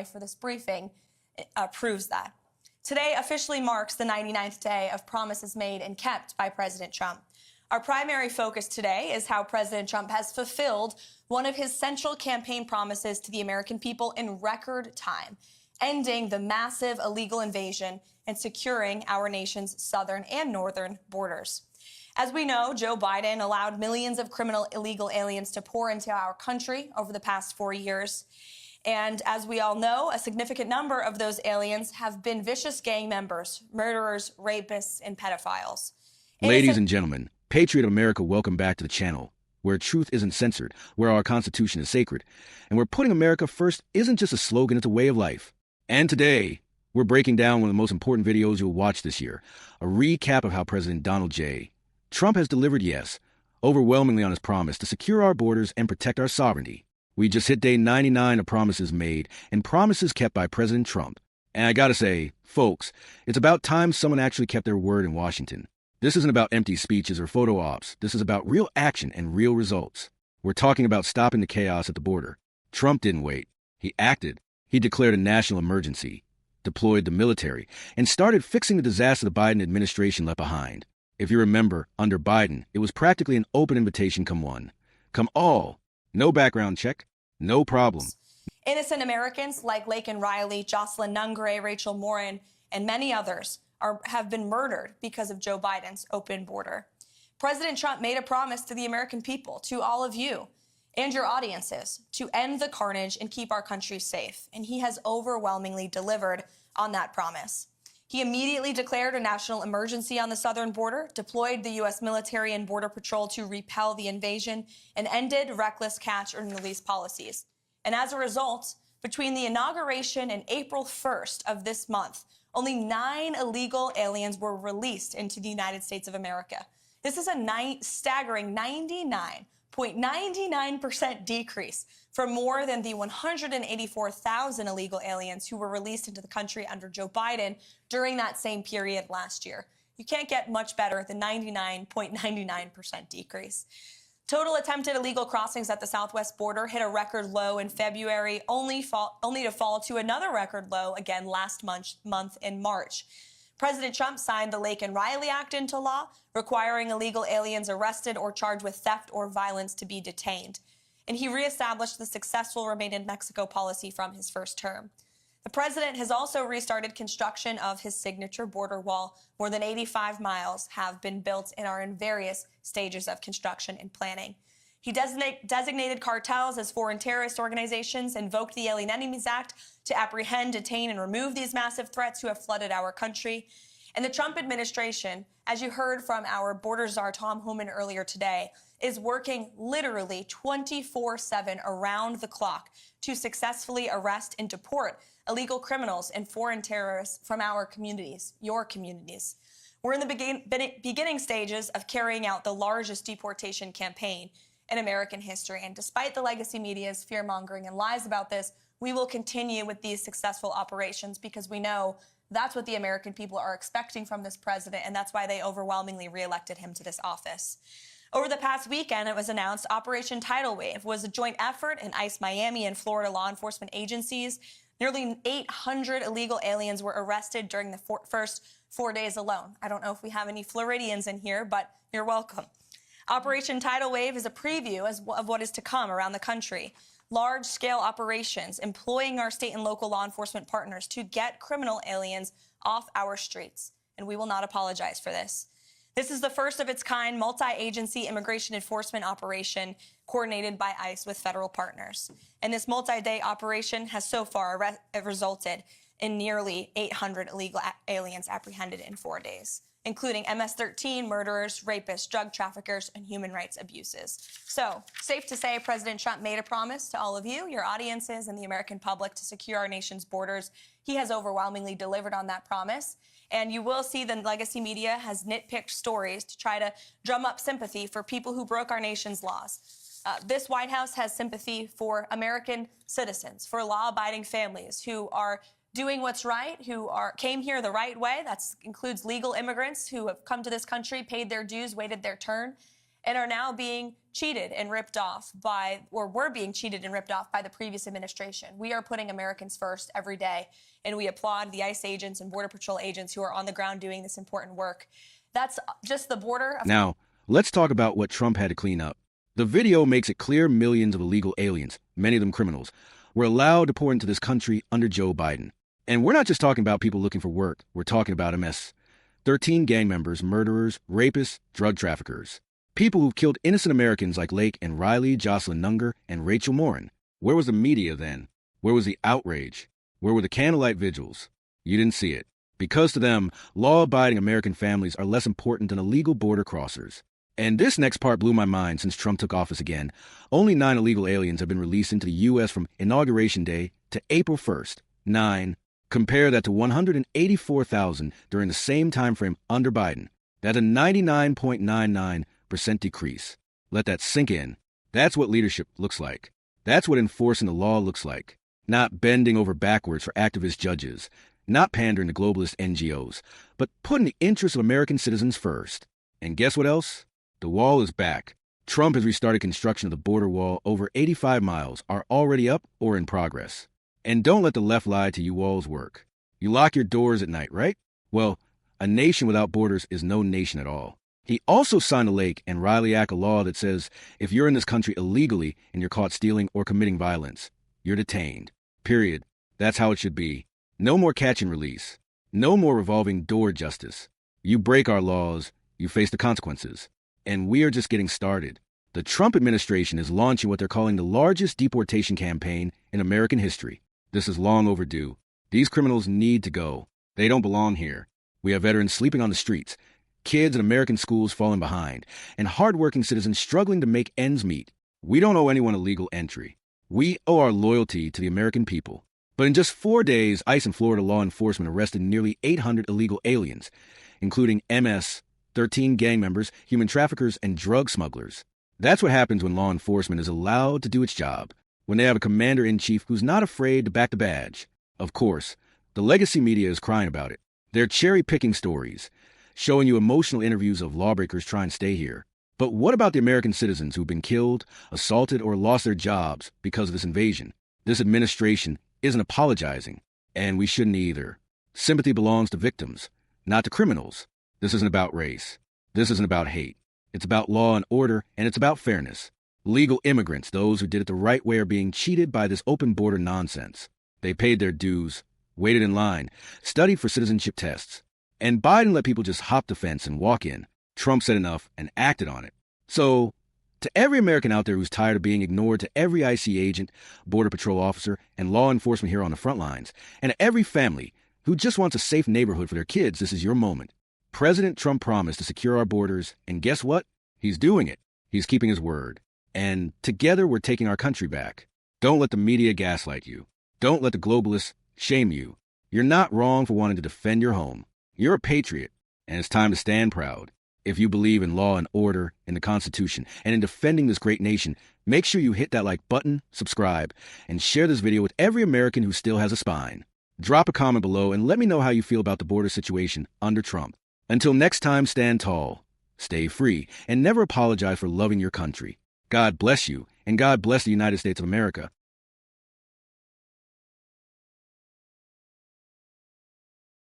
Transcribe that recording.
for this briefing proves that. Today officially marks the 99th day of promises made and kept by President Trump. Our primary focus today is how President Trump has fulfilled one of his central campaign promises to the American people in record time, ending the massive illegal invasion and securing our nation's southern and northern borders. As we know, Joe Biden allowed millions of criminal illegal aliens to pour into our country over the past 4 years. And as we all know, a significant number of those aliens have been vicious gang members, murderers, rapists, and pedophiles. Ladies and gentlemen, Patriot America, welcome back to the channel, where truth isn't censored, where our Constitution is sacred, and where putting America first isn't just a slogan, it's a way of life. And today, we're breaking down one of the most important videos you'll watch this year, a recap of how President Donald J. Trump has delivered, yes, overwhelmingly on his promise to secure our borders and protect our sovereignty. We just hit day 99 of promises made and promises kept by President Trump. And I gotta say, folks, it's about time someone actually kept their word in Washington. This isn't about empty speeches or photo ops. This is about real action and real results. We're talking about stopping the chaos at the border. Trump didn't wait. He acted. He declared a national emergency, deployed the military, and started fixing the disaster the Biden administration left behind. If you remember, under Biden, it was practically an open invitation, come one, come all. No background check, no problem. Innocent Americans like Laken Riley, Jocelyn Nungray, Rachel Morin, and many others have been murdered because of Joe Biden's open border. President Trump made a promise to the American people, to all of you and your audiences, to end the carnage and keep our country safe. And he has overwhelmingly delivered on that promise. He immediately declared a national emergency on the southern border, deployed the U.S. military and Border Patrol to repel the invasion, and ended reckless catch and release policies. And as a result, between the inauguration and April 1st of this month, only 9 illegal aliens were released into the United States of America. This is a staggering 99.99% decrease from more than the 184,000 illegal aliens who were released into the country under Joe Biden during that same period last year. You can't get much better than 99.99% decrease. Total attempted illegal crossings at the southwest border hit a record low in February, only to fall to another record low again last month in March. President Trump signed the Laken Riley Act into law, requiring illegal aliens arrested or charged with theft or violence to be detained. And he reestablished the successful Remain in Mexico policy from his first term. The president has also restarted construction of his signature border wall. More than 85 miles have been built and are in various stages of construction and planning. He designated cartels as foreign terrorist organizations, invoked the Alien Enemies Act to apprehend, detain, and remove these massive threats who have flooded our country. And the Trump administration, as you heard from our border czar Tom Homan earlier today, is working literally 24/7 around the clock to successfully arrest and deport illegal criminals and foreign terrorists from our communities, your communities. We're in the beginning stages of carrying out the largest deportation campaign in American history. And despite the legacy media's fear-mongering and lies about this, we will continue with these successful operations because we know that's what the American people are expecting from this president, and that's why they overwhelmingly reelected him to this office. Over the past weekend, it was announced Operation Tidal Wave was a joint effort in ICE Miami and Florida law enforcement agencies. Nearly 800 illegal aliens were arrested during the first 4 days alone. I don't know if we have any Floridians in here, but you're welcome. Operation Tidal Wave is a preview of what is to come around the country. Large-scale operations employing our state and local law enforcement partners to get criminal aliens off our streets. And we will not apologize for this. This is the first of its kind multi-agency immigration enforcement operation coordinated by ICE with federal partners. And this multi-day operation has so far resulted in nearly 800 illegal aliens apprehended in 4 days, including MS-13 murderers, rapists, drug traffickers, and human rights abuses. So, safe to say President Trump made a promise to all of you, your audiences, and the American public to secure our nation's borders. He has overwhelmingly delivered on that promise. And you will see the legacy media has nitpicked stories to try to drum up sympathy for people who broke our nation's laws. This White House has sympathy for American citizens, for law-abiding families who are doing what's right, who came here the right way. That includes legal immigrants who have come to this country, paid their dues, waited their turn, and are now being cheated and ripped off by, or were being cheated and ripped off by the previous administration. We are putting Americans first every day, and we applaud the ICE agents and Border Patrol agents who are on the ground doing this important work. That's just the border. Now, let's talk about what Trump had to clean up. The video makes it clear millions of illegal aliens, many of them criminals, were allowed to pour into this country under Joe Biden. And we're not just talking about people looking for work. We're talking about MS-13 gang members, murderers, rapists, drug traffickers. People who've killed innocent Americans like Lake and Riley, Jocelyn Nunger, and Rachel Morin. Where was the media then? Where was the outrage? Where were the candlelight vigils? You didn't see it. Because to them, law-abiding American families are less important than illegal border crossers. And this next part blew my mind since Trump took office again. Only 9 illegal aliens have been released into the U.S. from Inauguration Day to April 1st. 9. Compare that to 184,000 during the same time frame under Biden. That's a 99.99% decrease. Let that sink in. That's what leadership looks like. That's what enforcing the law looks like. Not bending over backwards for activist judges. Not pandering to globalist NGOs. But putting the interests of American citizens first. And guess what else? The wall is back. Trump has restarted construction of the border wall. Over 85 miles are already up or in progress. And don't let the left lie to you walls work. You lock your doors at night, right? Well, a nation without borders is no nation at all. He also signed a Lake and Riley Act, a law that says if you're in this country illegally and you're caught stealing or committing violence, you're detained. Period. That's how it should be. No more catch and release. No more revolving door justice. You break our laws, you face the consequences. And we are just getting started. The Trump administration is launching what they're calling the largest deportation campaign in American history. This is long overdue. These criminals need to go. They don't belong here. We have veterans sleeping on the streets, kids in American schools falling behind, and hardworking citizens struggling to make ends meet. We don't owe anyone a legal entry. We owe our loyalty to the American people. But in just 4 days, ICE and Florida law enforcement arrested nearly 800 illegal aliens, including MS-13 gang members, human traffickers, and drug smugglers. That's what happens when law enforcement is allowed to do its job, when they have a commander-in-chief who's not afraid to back the badge. Of course, the legacy media is crying about it. They're cherry-picking stories, showing you emotional interviews of lawbreakers trying to stay here. But what about the American citizens who've been killed, assaulted, or lost their jobs because of this invasion? This administration isn't apologizing, and we shouldn't either. Sympathy belongs to victims, not to criminals. This isn't about race. This isn't about hate. It's about law and order, and it's about fairness. Legal immigrants, those who did it the right way, are being cheated by this open border nonsense. They paid their dues, waited in line, studied for citizenship tests. And Biden let people just hop the fence and walk in. Trump said enough and acted on it. So, to every American out there who's tired of being ignored, to every IC agent, Border Patrol officer, and law enforcement here on the front lines, and to every family who just wants a safe neighborhood for their kids, this is your moment. President Trump promised to secure our borders, and guess what? He's doing it. He's keeping his word. And together we're taking our country back. Don't let the media gaslight you. Don't let the globalists shame you. You're not wrong for wanting to defend your home. You're a patriot, and it's time to stand proud. If you believe in law and order, in the Constitution, and in defending this great nation, make sure you hit that like button, subscribe, and share this video with every American who still has a spine. Drop a comment below and let me know how you feel about the border situation under Trump. Until next time, stand tall, stay free, and never apologize for loving your country. God bless you, and God bless the United States of America.